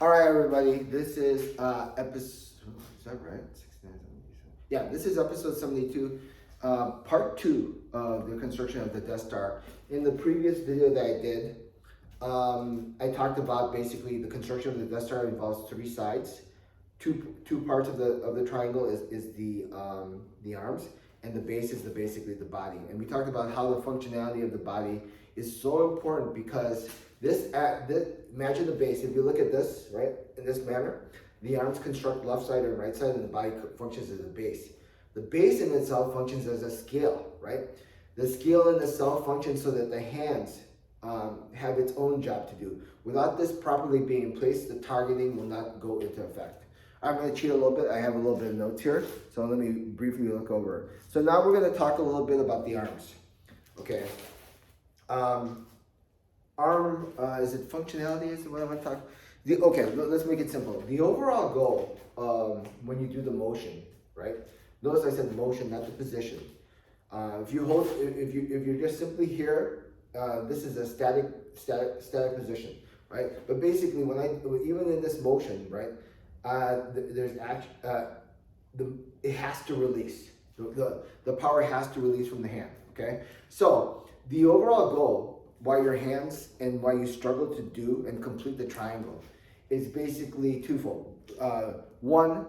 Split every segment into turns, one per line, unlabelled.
All right, everybody. This is episode. Is that right? 69, 77. Yeah, this is episode 72, part 2 of the construction of the Death Star. In the previous video that I did, I talked about basically the construction of the Death Star involves 3 sides. Two parts of the triangle is the arms, and the base is basically the body. And we talked about how the functionality of the body is so important because imagine the base. If you look at this, right, in this manner, the arms construct left side and right side, and the body functions as a base. The base in itself functions as a scale, right? The scale in itself functions so that the hands have its own job to do. Without this properly being in place, the targeting will not go into effect. I'm going to cheat a little bit. I have a little bit of notes here, so let me briefly look over. So now we're going to talk a little bit about the arms. Okay. Is it functionality? Is what I want to talk? Okay, let's make it simple. The overall goal when you do the motion, right? Notice I said motion, not the position. If you're just simply here, this is a static position, right? But basically, even in this motion, right, it has to release. The power has to release from the hand. Okay, so the overall goal, why your hands and why you struggle to do and complete the triangle, is basically twofold. One,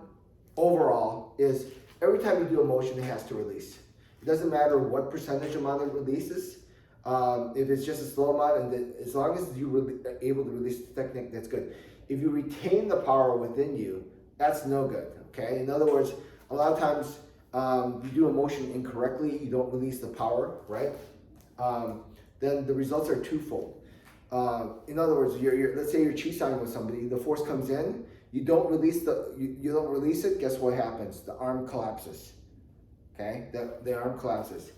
overall, is every time you do a motion, it has to release. It doesn't matter what percentage amount it releases. If it's just a slow amount, and as long as you are able to release the technique, that's good. If you retain the power within you, that's no good. Okay. In other words, a lot of times you do a motion incorrectly, you don't release the power, right? Then the results are twofold. In other words, let's say you're chi-signing with somebody, the force comes in, you don't release it. Guess what happens? The arm collapses. Okay, the arm collapses.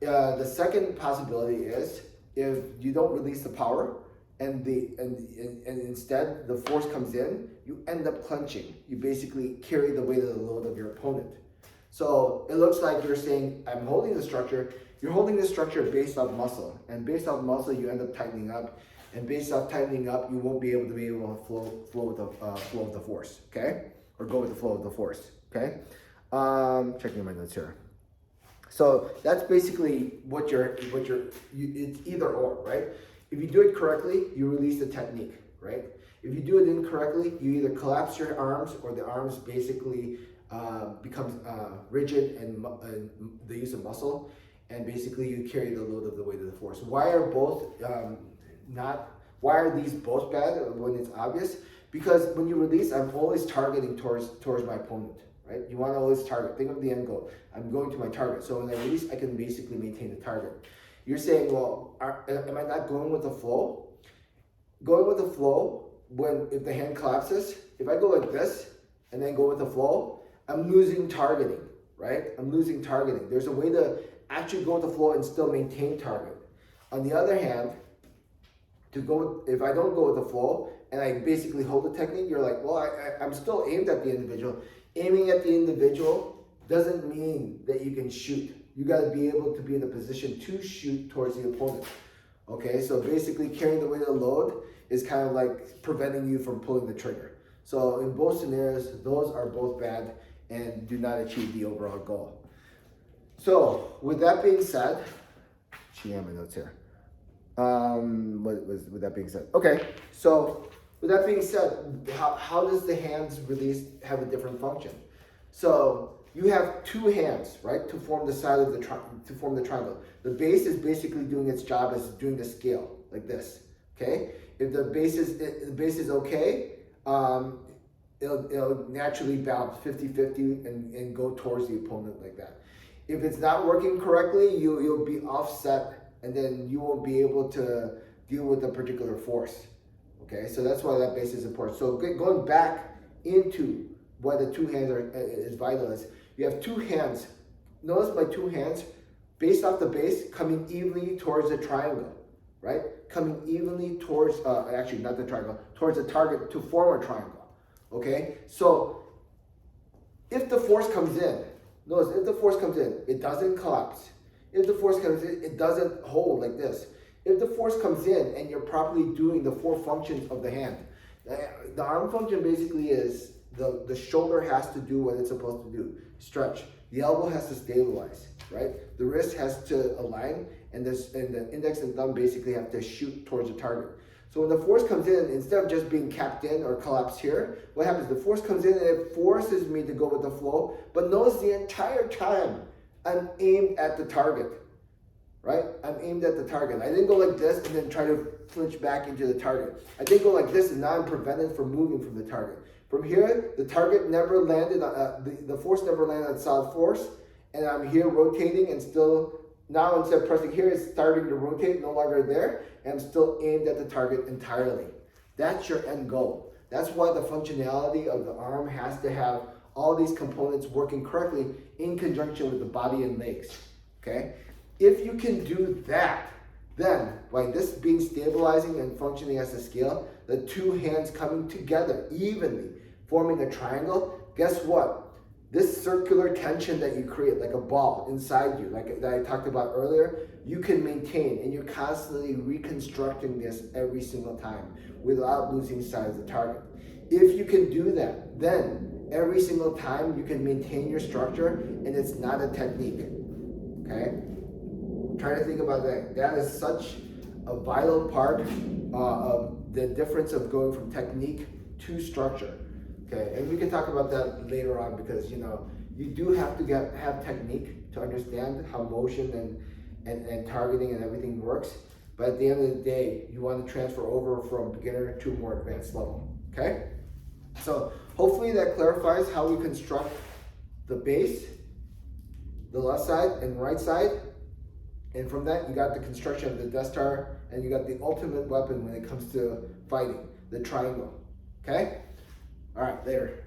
The second possibility is if you don't release the power and instead the force comes in, you end up clenching. You basically carry the weight of the load of your opponent. So it looks like you're saying, I'm holding the structure. You're holding the structure based off muscle, and based off muscle, you end up tightening up, and based off tightening up, you won't be able to flow with the flow of the force, okay, or go with the flow of the force, okay. Checking my notes here. So that's basically it's either or, right? If you do it correctly, you release the technique, right? If you do it incorrectly, you either collapse your arms or the arms basically becomes rigid and the use of muscle, and basically you carry the load of the weight of the force. Why are these both bad when it's obvious? Because when you release, I'm always targeting towards my opponent, right? You want to always target. Think of the end goal. I'm going to my target. So when I release, I can basically maintain the target. You're saying, well, am I not going with the flow? Going with the flow, if the hand collapses, if I go like this and then go with the flow, I'm losing targeting, right? I'm losing targeting. There's a way to actually go with the flow and still maintain target. On the other hand, if I don't go with the flow and I basically hold the technique, you're like, well, I'm still aimed at the individual. Aiming at the individual doesn't mean that you can shoot. You got to be able to be in a position to shoot towards the opponent. Okay, so basically carrying the weight of the load is kind of like preventing you from pulling the trigger. So in both scenarios, those are both bad and do not achieve the overall goal. So with that being said, she had my notes here. With that being said, okay. So with that being said, how does the hands release have a different function? So you have 2 hands, right, to form the side of the triangle. The base is basically doing its job as doing the scale like this. Okay. If the base is okay, it'll naturally bounce 50-50 and go towards the opponent like that. If it's not working correctly, you'll be offset, and then you won't be able to deal with a particular force. Okay, so that's why that base is important. So going back into why the 2 hands is vital is you have 2 hands. Notice my 2 hands, based off the base, coming evenly towards the triangle, right? Coming evenly towards, actually not the triangle, towards the target to form a triangle. Okay, so if the force comes in, notice if the force comes in, it doesn't collapse. If the force comes in, it doesn't hold like this. If the force comes in and you're properly doing the 4 functions of the hand, The arm function basically is the shoulder has to do what it's supposed to do, stretch. The elbow has to stabilize, right? The wrist has to align, and the index and thumb basically have to shoot towards the target. So when the force comes in, instead of just being capped in or collapsed here, what happens? The force comes in and it forces me to go with the flow, but notice the entire time I'm aimed at the target, right? I'm aimed at the target. I didn't go like this and then try to flinch back into the target. I didn't go like this and now I'm prevented from moving from the target. From here, the target never landed, the force never landed on solid force, and I'm here rotating and still, now instead of pressing here, it's starting to rotate, no longer there, and I'm still aimed at the target entirely. That's your end goal. That's why the functionality of the arm has to have all these components working correctly in conjunction with the body and legs, okay? If you can do that, then by this being stabilizing and functioning as a scale, the two hands coming together evenly, forming a triangle, guess what? This circular tension that you create, like a ball inside you, like that I talked about earlier, you can maintain, and you're constantly reconstructing this every single time without losing sight of the target. If you can do that, then every single time you can maintain your structure, and it's not a technique, okay? Try to think about that. That is such a vital part of the difference of going from technique to structure. Okay, and we can talk about that later on, because you know you do have to have technique to understand how motion and targeting and everything works. But at the end of the day, you want to transfer over from beginner to more advanced level. Okay, so hopefully that clarifies how we construct the base, the left side and right side, and from that you got the construction of the Death Star, and you got the ultimate weapon when it comes to fighting, the triangle. Okay. All right, later.